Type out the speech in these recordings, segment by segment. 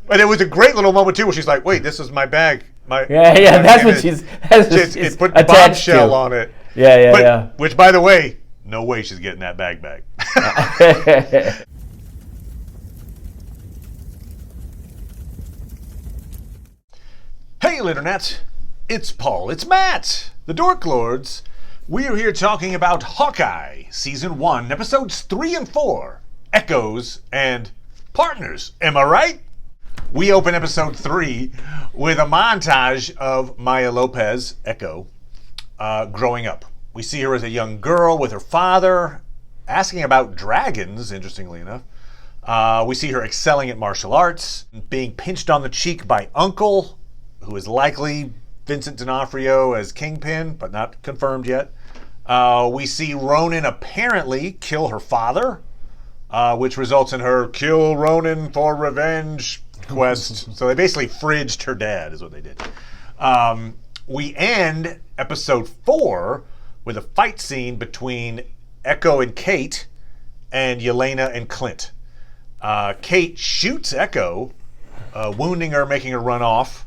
But it was a great little moment too, where she's like, "Wait, this is my bag." That's what she's It put the bombshell on it. Yeah. Which, by the way, no way she's getting that bag back. Hey, Litternet. It's Paul. It's Matt. The Dork Lords. We're here talking about Hawkeye, Season 1, Episodes 3 and 4, Echoes and Partners. Am I right? We open Episode 3 with a montage of Maya Lopez, Echo, growing up. We see her as a young girl with her father, asking about dragons, interestingly enough. We see her excelling at martial arts, being pinched on the cheek by Uncle, who is likely Vincent D'Onofrio as Kingpin, but not confirmed yet. We see Ronan apparently kill her father, which results in her kill Ronan for revenge quest. So they basically fridged her dad, is what they did. We end episode 4 with a fight scene between Echo and Kate and Yelena and Clint. Kate shoots Echo, wounding her, making her run off.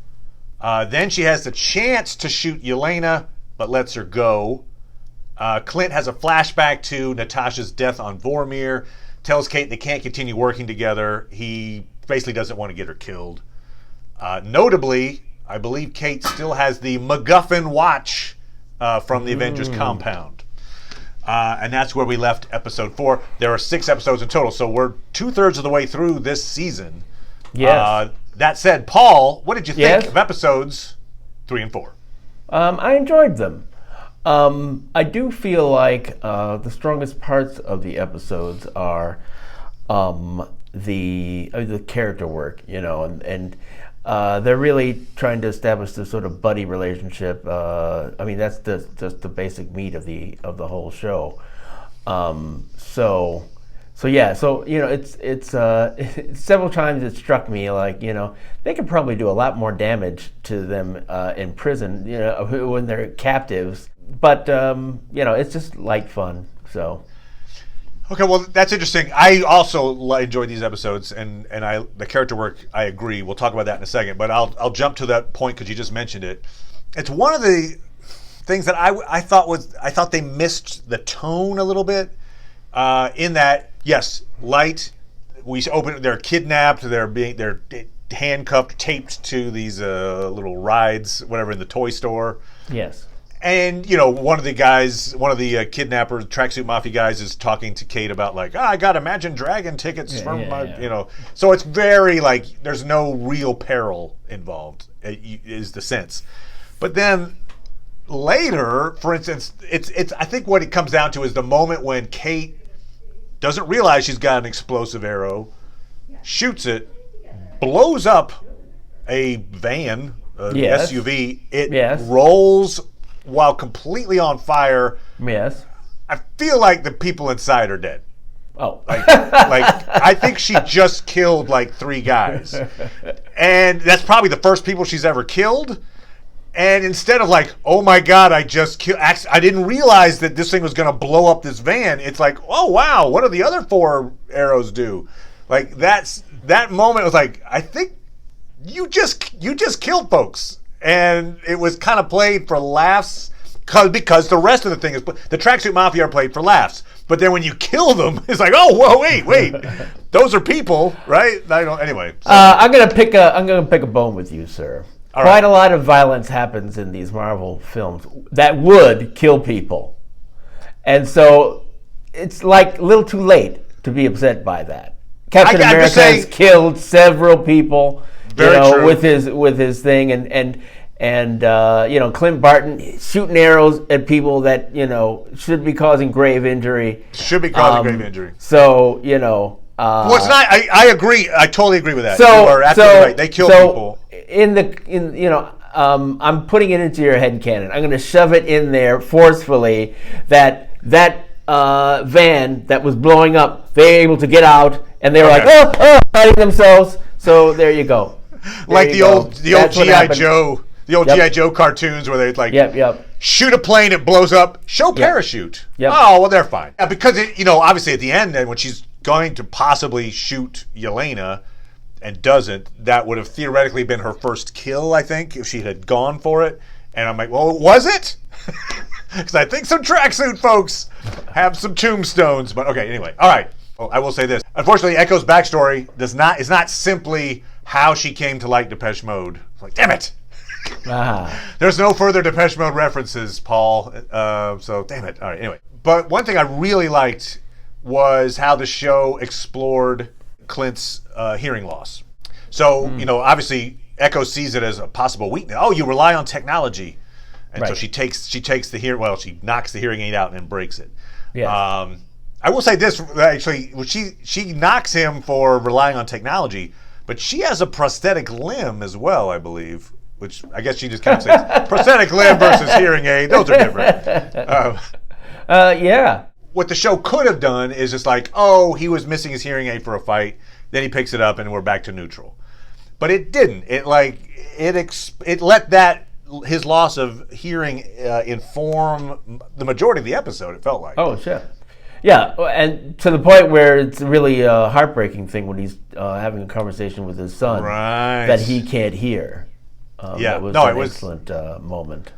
Then she has the chance to shoot Yelena, but lets her go. Clint has a flashback to Natasha's death on Vormir, tells Kate they can't continue working together. He basically doesn't want to get her killed. Notably, I believe Kate still has the MacGuffin watch from the Avengers compound. And that's where we left episode 4. There are 6 episodes in total, so we're 2/3 of the way through this season. Yes. That said, Paul, what did you think of episodes 3 and 4? I enjoyed them. I do feel like the strongest parts of the episodes are the character work, and they're really trying to establish this sort of buddy relationship. That's just the basic meat of the whole show. It's several times it struck me like, they could probably do a lot more damage to them in prison, when they're captives. But it's just light fun. So. Okay, well, that's interesting. I also enjoyed these episodes, and the character work, I agree. We'll talk about that in a second, but I'll jump to that point because you just mentioned it. It's one of the things that I thought they missed the tone a little bit. In that, yes, light. They're kidnapped. They're handcuffed, taped to these little rides, whatever, in the toy store. Yes. And one of the kidnappers, tracksuit mafia guys, is talking to Kate about like, I got Imagine Dragon tickets from my. So it's very like there's no real peril involved. Is the sense, but then. Later, for instance, it's. I think what it comes down to is the moment when Kate doesn't realize she's got an explosive arrow, shoots it, blows up a van, SUV. It rolls while completely on fire. Yes. I feel like the people inside are dead. Oh. Like I think she just killed like 3 guys, and that's probably the first people she's ever killed. And instead of like, oh my God, I just killed, I didn't realize that this thing was going to blow up this van. It's like, oh wow, what do the other 4 arrows do? Like that moment was like, I think you just killed folks, and it was kind of played for laughs because the rest of the thing is the tracksuit mafia are played for laughs. But then when you kill them, it's like, oh whoa, wait, those are people, right? Anyway. So. I'm gonna pick a bone with you, sir. Quite a lot of violence happens in these Marvel films that would kill people. And so it's like a little too late to be upset by that. Captain America has killed several people, with his thing, and Clint Barton shooting arrows at people that, should be causing grave injury. Should be causing grave injury. So, well, it's not. I agree. I totally agree with that. You are absolutely right. They kill people. I'm putting it into your headcanon. I'm going to shove it in there forcefully that van that was blowing up, they were able to get out, and they were fighting themselves. So there you go. Like the old G.I. Joe. The old G.I. Joe cartoons where they like shoot a plane, it blows up, show parachute. Yep. Oh, well, they're fine. Because, obviously at the end, then when she's going to possibly shoot Yelena, and doesn't, that would have theoretically been her first kill, I think, if she had gone for it. And I'm like, well, was it? Because I think some tracksuit folks have some tombstones. But okay, anyway. All right. Well, I will say this. Unfortunately, Echo's backstory is not simply how she came to like Depeche Mode. It's like, damn it. There's no further Depeche Mode references, Paul. So, damn it. All right, anyway. But one thing I really liked was how the show explored Clint's hearing loss. So, obviously, Echo sees it as a possible weakness. Oh, you rely on technology. And so she takes the she knocks the hearing aid out and then breaks it. Yeah. I will say this, actually, she knocks him for relying on technology, but she has a prosthetic limb as well, I believe, which I guess she just kind of says, prosthetic limb versus hearing aid, those are different. Yeah. What the show could have done is just like, oh, he was missing his hearing aid for a fight, then he picks it up and we're back to neutral. But it didn't. It let his loss of hearing inform the majority of the episode, it felt like. Oh, sure. Yeah, and to the point where it's really a heartbreaking thing when he's having a conversation with his son that he can't hear. It was an excellent moment.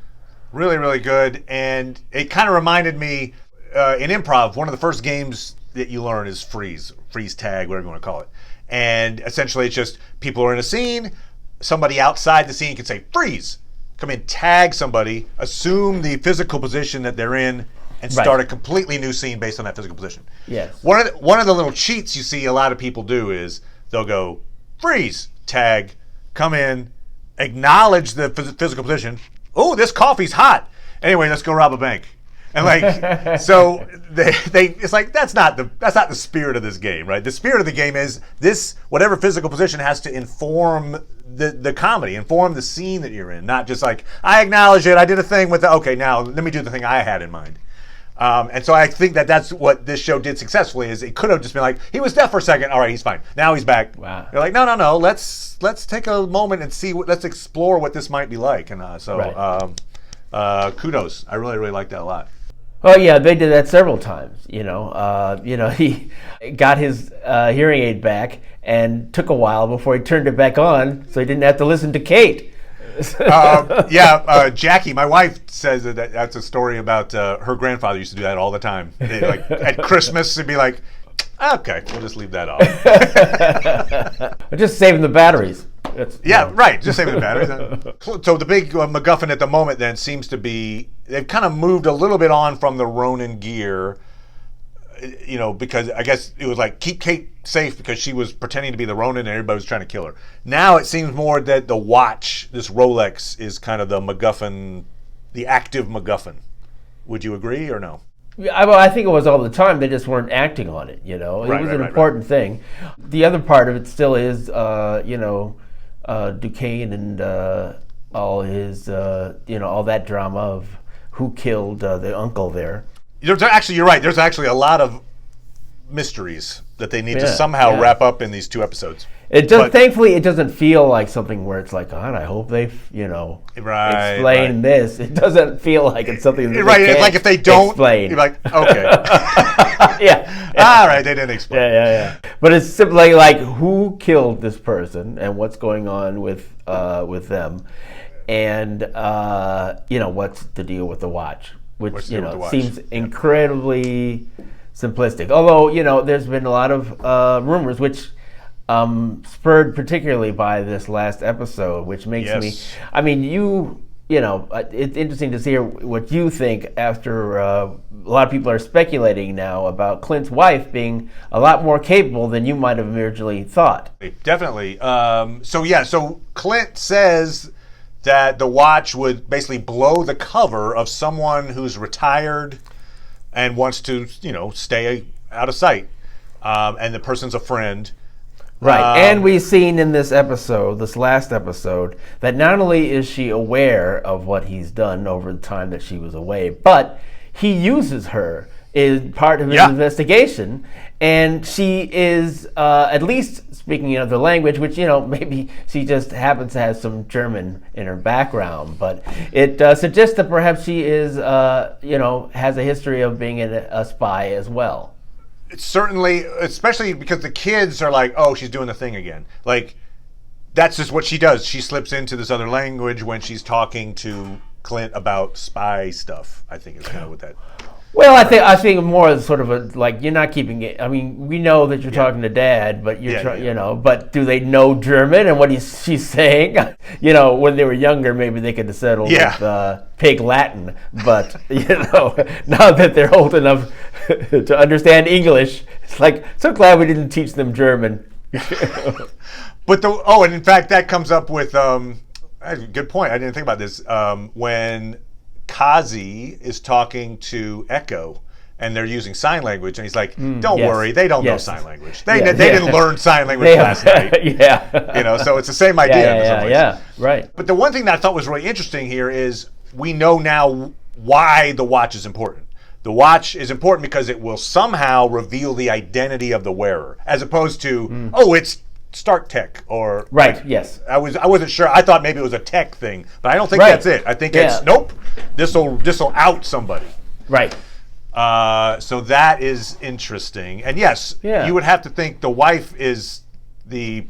Really, really good. And it kind of reminded me, in improv, one of the first games that you learn is freeze tag, whatever you want to call it. And essentially it's just people are in a scene, somebody outside the scene can say, freeze, come in, tag somebody, assume the physical position that they're in, and start a completely new scene based on that physical position. Yes. One of the little cheats you see a lot of people do is they'll go, freeze, tag, come in, acknowledge the physical position. Oh, this coffee's hot. Anyway, let's go rob a bank. And like, so they it's like that's not the spirit of this game, right? The spirit of the game is this, whatever physical position has to inform the comedy, inform the scene that you're in, not just like, I acknowledge it, I did a thing with okay, now let me do the thing I had in mind. And so I think that's what this show did successfully. Is it could have just been like, he was deaf for a second, all right, he's fine, now he's back. Wow. You're like, no, let's take a moment and see let's explore what this might be like. And kudos, I really, really like that a lot. Oh yeah, they did that several times. He got his hearing aid back and took a while before he turned it back on, so he didn't have to listen to Kate. Jackie, my wife, says that's a story about her grandfather used to do that all the time. Like at Christmas, he'd be like, okay, we'll just leave that off. Just saving the batteries. Right. Just saving the batteries. So the big MacGuffin at the moment then seems to be, they've kind of moved a little bit on from the Ronin gear, because I guess it was like, keep Kate safe because she was pretending to be the Ronin and everybody was trying to kill her. Now it seems more that the watch, this Rolex, is kind of the MacGuffin, the active MacGuffin. Would you agree or no? I think it was all the time. They just weren't acting on it. It was an important thing. The other part of it still is, Duquesne and all his, all that drama of who killed the uncle there. You're right. There's actually a lot of mysteries that they need to somehow wrap up in these two episodes. Thankfully, it doesn't feel like something where it's like, God, I hope they, explain this. It doesn't feel like it's something that they it's like if they don't explain. You're like, okay. Yeah. All right, they didn't explain. Yeah. But it's simply like, who killed this person and what's going on with them, and what's the deal with the watch, which seems incredibly simplistic. Although there's been a lot of rumors which. Spurred particularly by this last episode, which makes me. I mean, it's interesting to see what you think after a lot of people are speculating now about Clint's wife being a lot more capable than you might have originally thought. Definitely. So Clint says that the watch would basically blow the cover of someone who's retired and wants to, stay out of sight, and the person's a friend. Right, and we've seen in this last episode, that not only is she aware of what he's done over the time that she was away, but he uses her as part of his investigation, and she is, at least speaking the language, which, maybe she just happens to have some German in her background, but it suggests that perhaps she is, has a history of being a spy as well. It's certainly, especially because the kids are like, oh, she's doing the thing again. Like, that's just what she does. She slips into this other language when she's talking to Clint about spy stuff. I think is kind of what that. Well, I think more as sort of a, like, you're not keeping it. I mean, we know that you're talking to Dad, but you know, but do they know German and what she's saying? You know, when they were younger, maybe they could have settled with pig Latin, but you know, now that they're old enough to understand English, it's like, so glad we didn't teach them German. But and in fact, that comes up with good point. I didn't think about this when Kazi is talking to Echo, and they're using sign language, and he's like, "Don't worry, they don't know sign language. They didn't learn sign language last night." You know, so it's the same idea. Right. But the one thing that I thought was really interesting here is we know now why the watch is important. The watch is important because it will somehow reveal the identity of the wearer, as opposed to it's Stark Tech or yes. I wasn't sure. I thought maybe it was a tech thing, but I don't think that's it. I think it's nope. This will out somebody. Right. So that is interesting. And yes, you would have to think the wife is the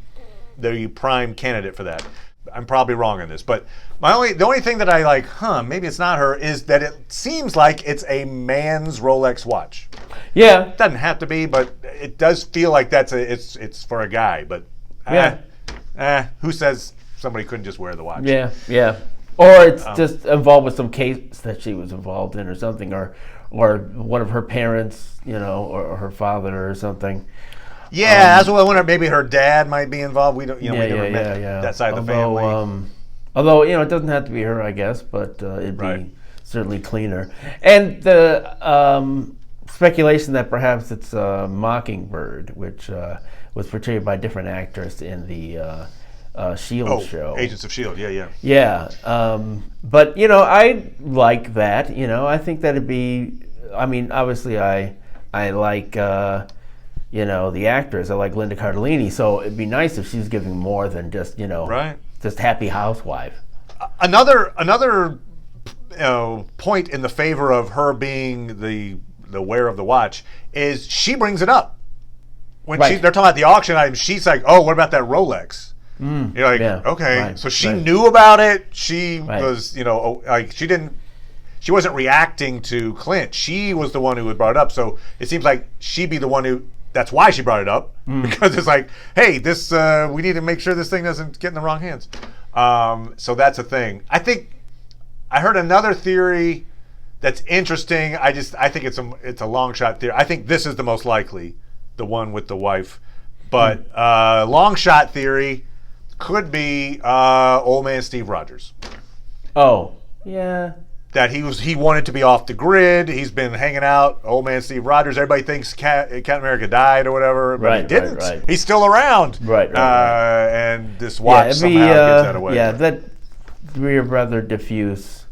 prime candidate for that. I'm probably wrong on this, but the only thing that I like, maybe it's not her, is that it seems like it's a man's Rolex watch. Yeah. It doesn't have to be, but it does feel like it's for a guy. But who says somebody couldn't just wear the watch? Yeah. Or it's just involved with some case that she was involved in or something, or one of her parents, you know, or her father or something. Yeah, that's what I wonder. Maybe her dad might be involved. We don't, we never met that side of the family. Although, you know, it doesn't have to be her, I guess, but it'd be certainly cleaner. And the speculation that perhaps it's Mockingbird, which was portrayed by a different actress in the S.H.I.E.L.D. show. Agents of S.H.I.E.L.D., Yeah. But, you know, I like that. You know, I think that'd be, I mean, obviously I like, you know, the actress. I like Linda Cardellini, so it'd be nice if she's giving more than just, you know, just happy housewife. Another point in the favor of her being the wearer of the watch is she brings it up. When they're talking about the auction item, she's like, oh, what about that Rolex? You're like, okay. So she knew about it. She was, you know, like she wasn't reacting to Clint. She was the one who had brought it up. So it seems like she'd be the one that's why she brought it up, because it's like, hey, this we need to make sure this thing doesn't get in the wrong hands. So that's a thing. I think I heard another theory that's interesting. I think it's a long shot theory. I think this is the most likely, the one with the wife. But long shot theory could be old man Steve Rogers. Oh, yeah. That he wanted to be off the grid. He's been hanging out. Old man Steve Rogers. Everybody thinks Captain America died or whatever, but he didn't. He's still around. Right. And this watch somehow gives that away. Yeah, that would be a rather diffuse,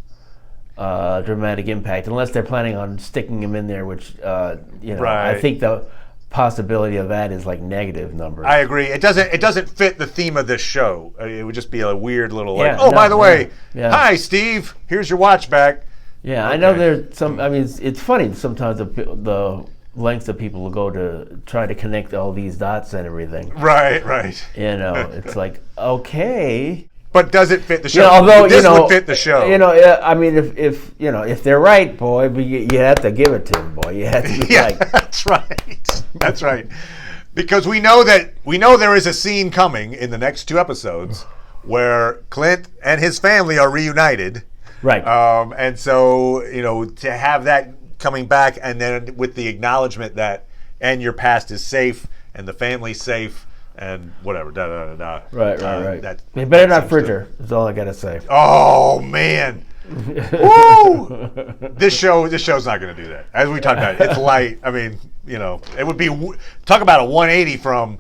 dramatic impact, unless they're planning on sticking him in there, which you know, I think the possibility of that is like negative numbers. I agree. It doesn't fit the theme of this show. It would just be a weird little by the way, hi Steve, here's your watch back. Yeah, okay. I know there's some. I mean, it's funny sometimes the lengths that people will go to try to connect all these dots and everything. Right. You know, it's like, okay. But does it fit the show? You know, although this would fit the show. You know, I mean, if you know, if they're right, boy, but you have to give it to them, boy. You have to be like, that's right. That's right. Because we know there is a scene coming in the next 2 episodes where Clint and his family are reunited. Right. And so, you know, to have that coming back, and then with the acknowledgement that your past is safe and the family's safe. And whatever, Right. They better not fridge her, is all I gotta say. Oh man, woo! This show's not gonna do that. As we talked about, it's light. I mean, you know, it would be talk about a 180 from,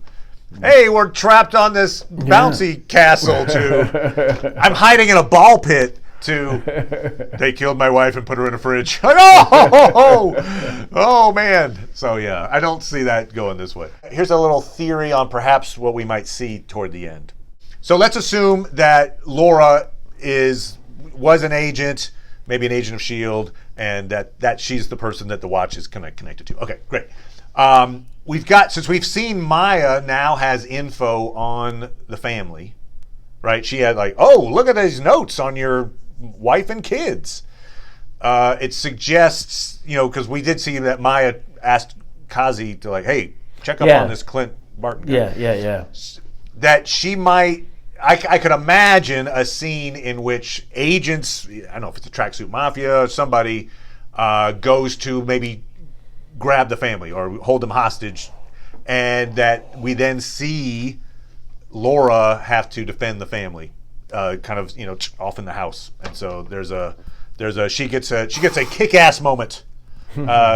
hey, we're trapped on this bouncy castle to I'm hiding in a ball pit to they killed my wife and put her in a fridge. Like, oh man. So yeah, I don't see that going this way. Here's a little theory on perhaps what we might see toward the end. So let's assume that Laura was an agent, maybe an agent of S.H.I.E.L.D., and that she's the person that the watch is connected to. Okay, great. Since we've seen Maya now has info on the family, right? She had like, oh, look at these notes on your wife and kids. It suggests, because we did see that Maya asked Kazi to like, hey, check up on this Clint Barton guy. Yeah. That she might, I could imagine a scene in which agents, I don't know if it's a tracksuit mafia or somebody, goes to maybe grab the family or hold them hostage, and that we then see Laura have to defend the family, off in the house. And so she gets a kick-ass moment,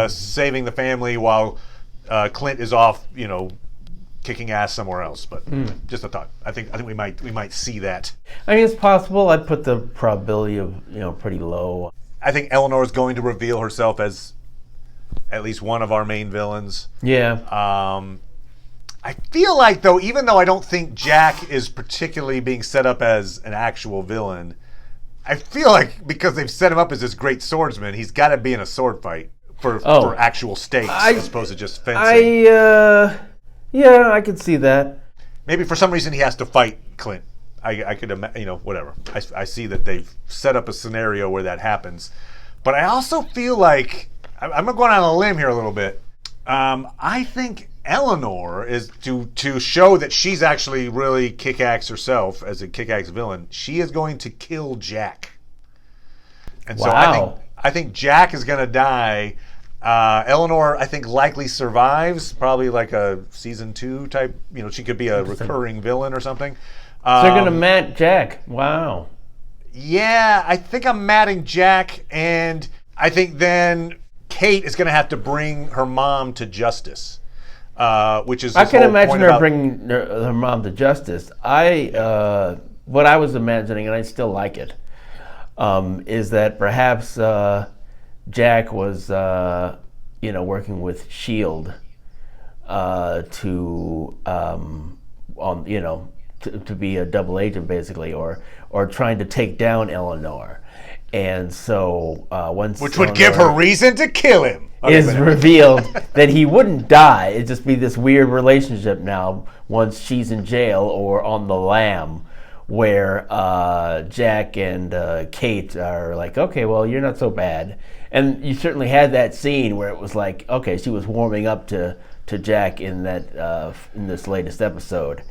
saving the family while Clint is off, kicking ass somewhere else. But just a thought. I think we might see that. I mean, it's possible. I'd put the probability of pretty low. I think Eleanor is going to reveal herself as at least one of our main villains. Yeah. I feel like, though, even though I don't think Jack is particularly being set up as an actual villain, I feel like because they've set him up as this great swordsman, he's got to be in a sword fight for actual stakes as opposed to just fencing. Yeah, I could see that. Maybe for some reason he has to fight Clint. I could imagine, whatever. I see that they've set up a scenario where that happens. But I also feel like, I'm going on a limb here a little bit. I think Eleanor is, to show that she's actually really kick-ass herself as a kick-ass villain, she is going to kill Jack. And so I think Jack is going to die. Eleanor, I think, likely survives, probably like a season 2 type. She could be a recurring villain or something. So they're going to mat Jack. Wow. Yeah, I think I'm matting Jack, and I think then Kate is going to have to bring her mom to justice, which is. I can imagine her bringing her mom to justice. What I was imagining, and I still like it, is that perhaps Jack was, working with Shield to be a double agent, basically, or trying to take down Eleanor. And so which would give her reason to kill him. Is revealed that he wouldn't die. It'd just be this weird relationship now once she's in jail or on the lam, where Jack and Kate are like, okay, well, you're not so bad. And you certainly had that scene where it was like, okay, she was warming up to Jack in in this latest episode.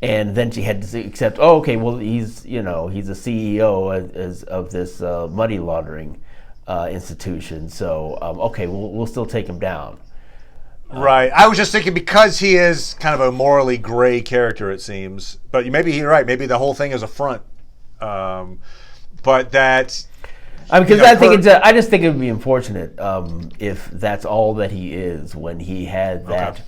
And then she had to accept, he's a CEO of this money laundering institution. So, we'll still take him down. Right. I was just thinking because he is kind of a morally gray character, it seems. But maybe you're right. Maybe the whole thing is a front. But that... Because I just think it would be unfortunate if that's all that he is when he had that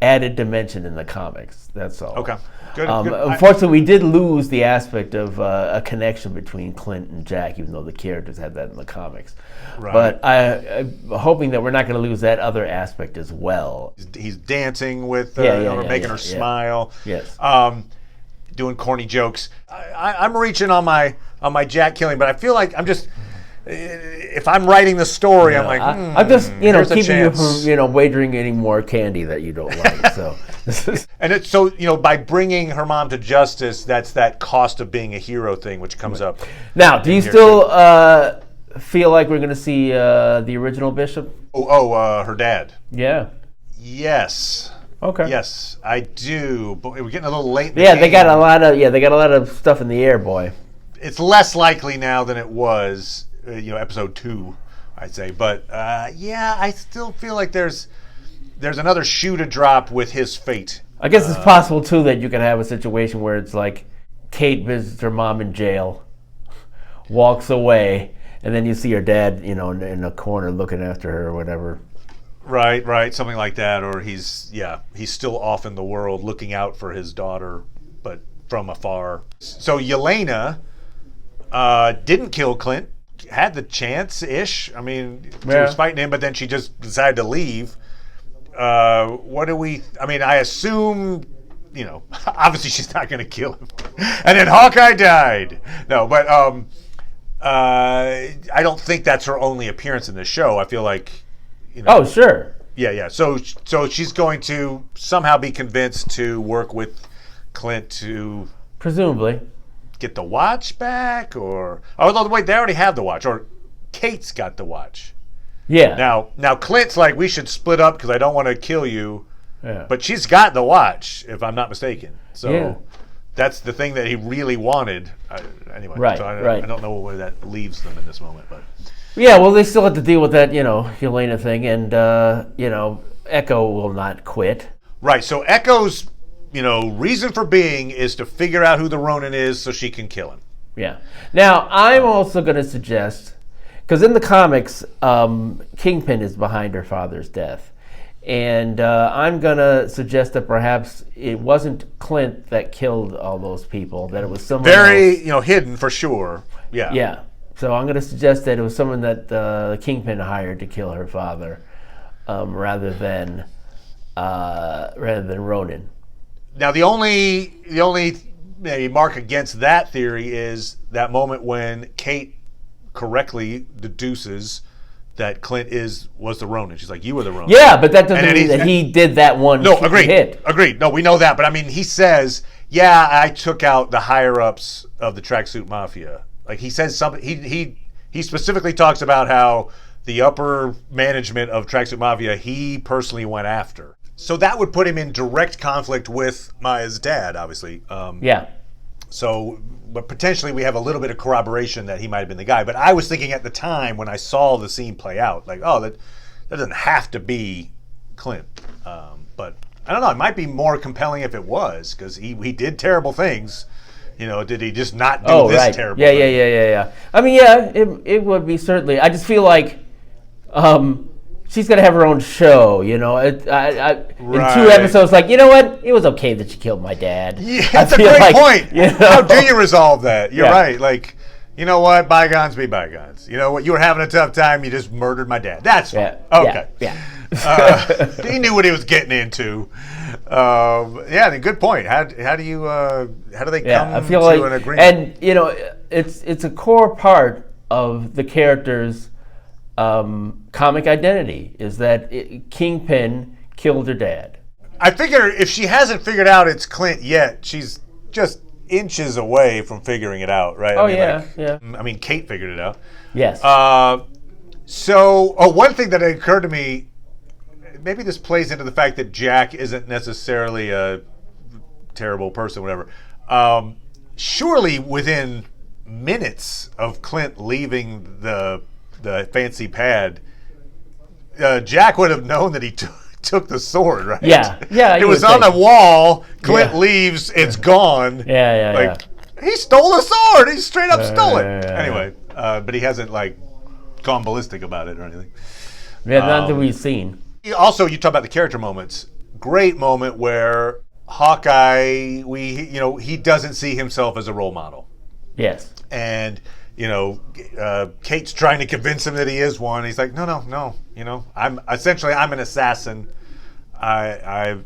added dimension in the comics. That's all. Okay. Good. Unfortunately, we did lose the aspect of a connection between Clint and Jack, even though the characters had that in the comics. Right. But I'm hoping that we're not going to lose that other aspect as well. He's dancing with making her smile. Yes. Doing corny jokes. I'm reaching on my Jack killing, but I feel like I'm just. If I'm writing the story, I'm like, I'm just, keeping you from, wagering any more candy that you don't like. So, and it's so, by bringing her mom to justice, that's that cost of being a hero thing, which comes up. Now, do you still feel like we're going to see the original Bishop? Her dad. Yeah. Yes. Okay. Yes, I do. But we're getting a little late. They got a lot of stuff in the air, boy. It's less likely now than it was. Episode 2, I'd say, but I still feel like there's another shoe to drop with his fate. I guess it's possible too that you can have a situation where it's like Kate visits her mom in jail, walks away, and then you see her dad, in a corner looking after her or whatever. Right, something like that, or he's still off in the world looking out for his daughter, but from afar. So Yelena didn't kill Clint. Had the chance-ish. I mean, she was fighting him, but then she just decided to leave. What do we... I mean, I assume, obviously she's not going to kill him. And then Hawkeye died. No, but I don't think that's her only appearance in the show. I feel like... Oh, sure. Yeah. So she's going to somehow be convinced to work with Clint to presumably get the watch back, or wait, they already have the watch, or Kate's got the watch. Yeah. Now Clint's like, we should split up because I don't want to kill you. Yeah. But she's got the watch, if I'm not mistaken. So yeah. that's the thing that he really wanted. Anyway, right, so I right. don't know where that leaves them in this moment, but yeah. Well, they still have to deal with that, Yelena thing, and Echo will not quit. Right. So Echo's, reason for being is to figure out who the Ronin is so she can kill him. Yeah. Now I'm also going to suggest, because in the comics, Kingpin is behind her father's death. And I'm going to suggest that perhaps it wasn't Clint that killed all those people, that it was someone else. Hidden for sure. Yeah. Yeah. So I'm going to suggest that it was someone that Kingpin hired to kill her father, rather than Ronin. Now the only maybe mark against that theory is that moment when Kate correctly deduces that Clint was the Ronin. She's like, you were the Ronin. Yeah, but that doesn't mean that he did that one hit. Agreed. No, we know that. But I mean, he says, yeah, I took out the higher-ups of the Tracksuit Mafia. Like, he says something. He specifically talks about how the upper management of Tracksuit Mafia, he personally went after. So that would put him in direct conflict with Maya's dad, obviously. Yeah. So, but potentially we have a little bit of corroboration that he might have been the guy. But I was thinking at the time when I saw the scene play out, like, oh, that doesn't have to be Clint. But I don't know. It might be more compelling if it was, because he did terrible things. Did he just not do this terrible thing? Yeah. I mean, yeah, it would be certainly. I just feel like she's going to have her own show, In 2 episodes, like, you know what? It was okay that you killed my dad. Yeah, that's a great point. How do you resolve that? You're right. Like, you know what? Bygones be bygones. You know what? You were having a tough time. You just murdered my dad. That's fine. Okay. Yeah. He knew what he was getting into. Good point. How do they come to an agreement? And, it's a core part of the character's comic identity is that Kingpin killed her dad. I figure if she hasn't figured out it's Clint yet, she's just inches away from figuring it out, right? Yeah. I mean, Kate figured it out. Yes. One thing that occurred to me, maybe this plays into the fact that Jack isn't necessarily a terrible person, whatever. Surely within minutes of Clint leaving the fancy pad, Jack would have known that he took the sword, right? Yeah. It was on the wall. Clint leaves. It's gone. Yeah. He stole the sword. He straight up stole it. Anyway, but he hasn't gone ballistic about it or anything. Yeah, not that we've seen. Also, you talk about the character moments. Great moment where Hawkeye, he doesn't see himself as a role model. Yes. And Kate's trying to convince him that he is one. He's like, no. I'm an assassin. I'm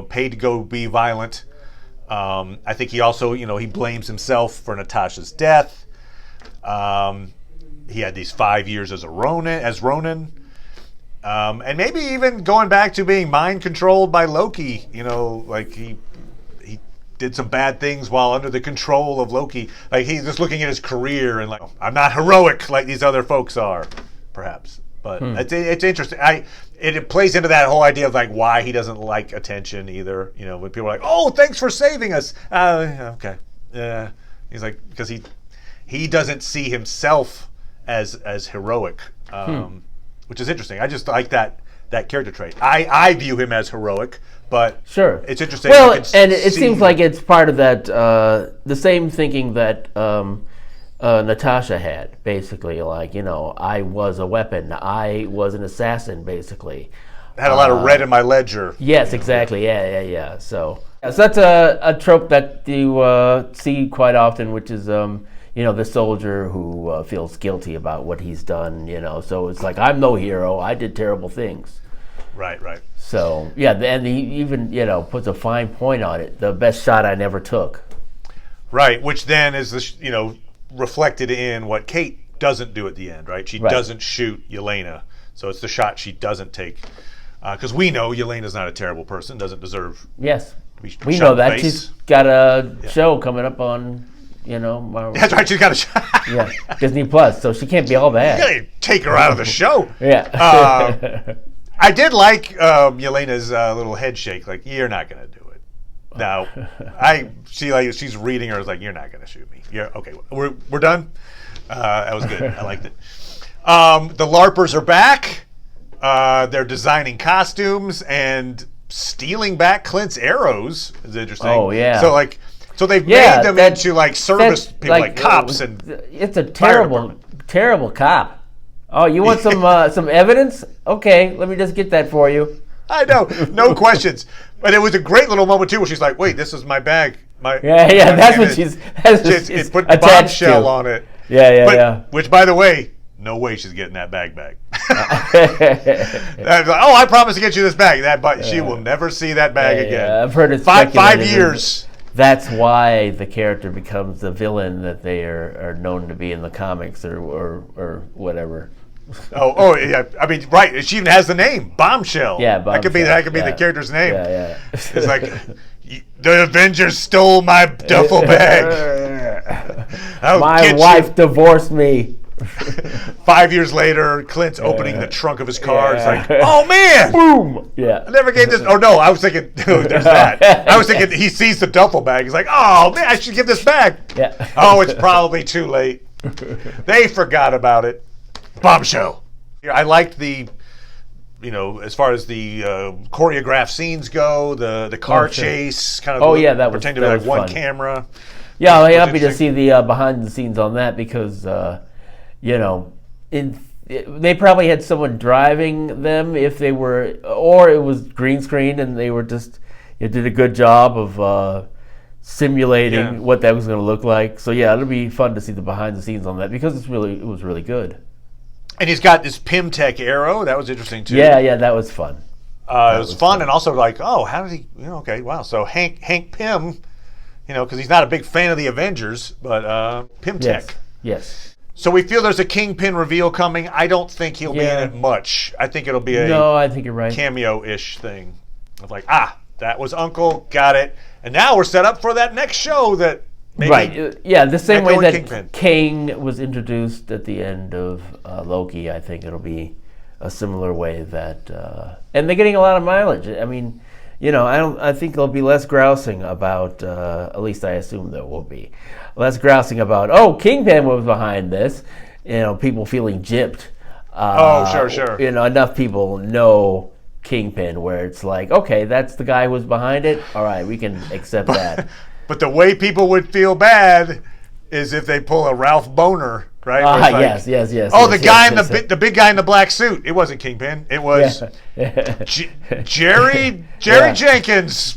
paid to go be violent. I think he also, he blames himself for Natasha's death. He had these 5 years as Ronin. And maybe even going back to being mind controlled by Loki. He did some bad things while under the control of Loki. Like, he's just looking at his career and I'm not heroic like these other folks are, perhaps. But it's interesting. It plays into that whole idea of why he doesn't like attention either. When people are like, "Oh, thanks for saving us." Okay. Yeah. He's like, because he doesn't see himself as heroic, which is interesting. I just like that character trait. I view him as heroic. But sure, it's interesting. Well, and it seems like it's part of that the same thinking that Natasha had, basically. I was a weapon. I was an assassin, basically. I had a lot of red in my ledger. Yes, exactly. Yeah. So that's a trope that you see quite often, which is the soldier who feels guilty about what he's done. So it's like, I'm no hero. I did terrible things. Right. So, yeah, and he even, puts a fine point on it. The best shot I never took. Right, which then is, reflected in what Kate doesn't do at the end, right? She doesn't shoot Yelena. So it's the shot she doesn't take. Because we know Yelena's not a terrible person, doesn't deserve Yes. to be We shot know in the that. face. She's got a show coming up on, Marvel. That's right, she's got a shot. Yeah, Disney Plus, so she can't be all bad. You gotta take her out of the show. Yeah. I did like Yelena's little head shake, like, you're not gonna do it. No. She's reading her, it's like, you're not gonna shoot me. Yeah, okay, we're done? That was good. I liked it. The LARPers are back. They're designing costumes and stealing back Clint's arrows. Is interesting. Oh, yeah. So they've made them into like service people, like cops, and it's a terrible cop. Oh, you want some evidence? Okay, let me just get that for you. I know, no questions. But it was a great little moment too, where she's like, "Wait, this is my bag." That's what she's it put the bombshell on it. Yeah. Which, by the way, no way she's getting that bag back. I was like, I promise to get you this bag. But she will never see that bag again. Yeah, I've heard it 5 years. That's why the character becomes the villain that they are known to be in the comics or whatever. Oh yeah. I mean, right. She even has the name Bombshell. Yeah, Bombshell. That could be the character's name. Yeah. It's like the Avengers stole my duffel bag. My wife divorced me. 5 years later, Clint's opening the trunk of his car. It's like, oh man, boom. Yeah. I never gave this. Oh no, I was thinking, there's that. I was thinking he sees the duffel bag. He's like, oh man, I should give this back. Yeah. Oh, it's probably too late. They forgot about it. Bombshell. I liked the, as far as the choreographed scenes go, the car chase, kind of. That was pretending to be like one fun. Camera. Yeah, I'm happy to see the behind the scenes on that because, they probably had someone driving them if they were, or it was green screen and they were just, it did a good job of simulating what that was going to look like. So yeah, it'll be fun to see the behind the scenes on that because it was really good. And he's got this Pym-Tech arrow. That was interesting too. Yeah, that was fun. It was fun and also like, how did he? Okay, wow. So Hank Pym, because he's not a big fan of the Avengers, but Pym-Tech. Yes. So we feel there's a Kingpin reveal coming. I don't think he'll be in it much. I think it'll be I think you're right. Cameo-ish thing of like, that was Uncle, got it, and now we're set up for that next show that. Maybe right. Yeah, the same way that Kingpin. Kang was introduced at the end of Loki, I think it'll be a similar way that, and they're getting a lot of mileage. I mean, I think there'll be less grousing about, at least I assume there will be, less grousing about, Kingpin was behind this, people feeling gypped. Sure. Enough people know Kingpin where it's like, okay, that's the guy who was behind it. All right, we can accept that. But the way people would feel bad is if they pull a Ralph Boner, right? Yes. The big guy in the black suit. It wasn't Kingpin. It was Jerry Jenkins,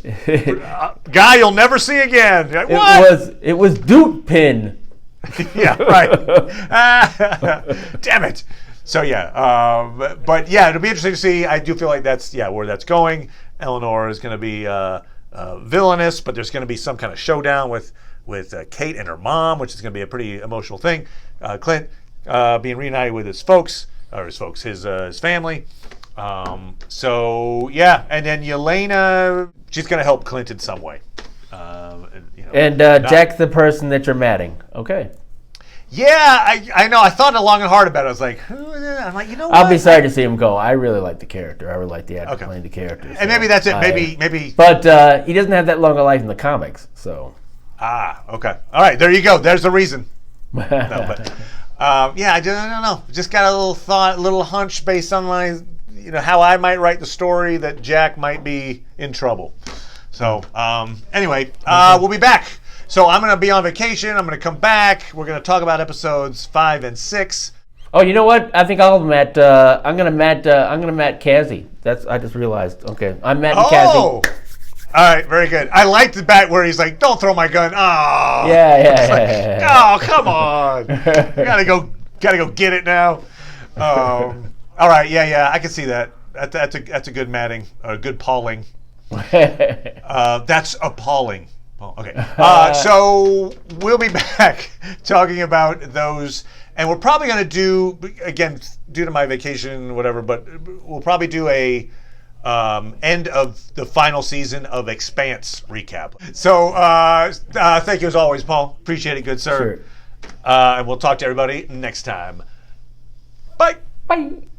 guy you'll never see again. Like, what? It was Duke Pin. Yeah, right. Damn it. So but it'll be interesting to see. I do feel like that's where that's going. Eleanor is going to be villainous, but there's going to be some kind of showdown with Kate and her mom, which is going to be a pretty emotional thing. Clint being reunited with his family. And then Yelena, she's going to help Clint in some way. Jack's the person that you're matting. Okay. Yeah, I know. I thought long and hard about it. I was like, I'm like, what? I'll be sorry to see him go. I really like the character. I really like the actor playing the character. And maybe that's it. Maybe. But he doesn't have that long a life in the comics, so. Okay. All right, there you go. There's the reason. I don't know. Just got a little thought, a little hunch based on my, how I might write the story that Jack might be in trouble. So anyway, we'll be back. So I'm going to be on vacation. I'm going to come back. We're going to talk about episodes 5 and 6. Oh, you know what? I think I'm going to Matt Kazzy. I just realized. Okay, I'm Matt Kazzy. All right, very good. I liked the bat where he's like, "Don't throw my gun." Oh, yeah. Oh, come on! gotta go get it now. All right, yeah, I can see that. That's a good matting, a good palling. That's appalling. Oh, okay. So we'll be back talking about those And we're probably going to do, again, due to my vacation, whatever, but we'll probably do a end of the final season of Expanse recap. So thank you as always, Paul. Appreciate it, good sir. Sure. And we'll talk to everybody next time. Bye. Bye.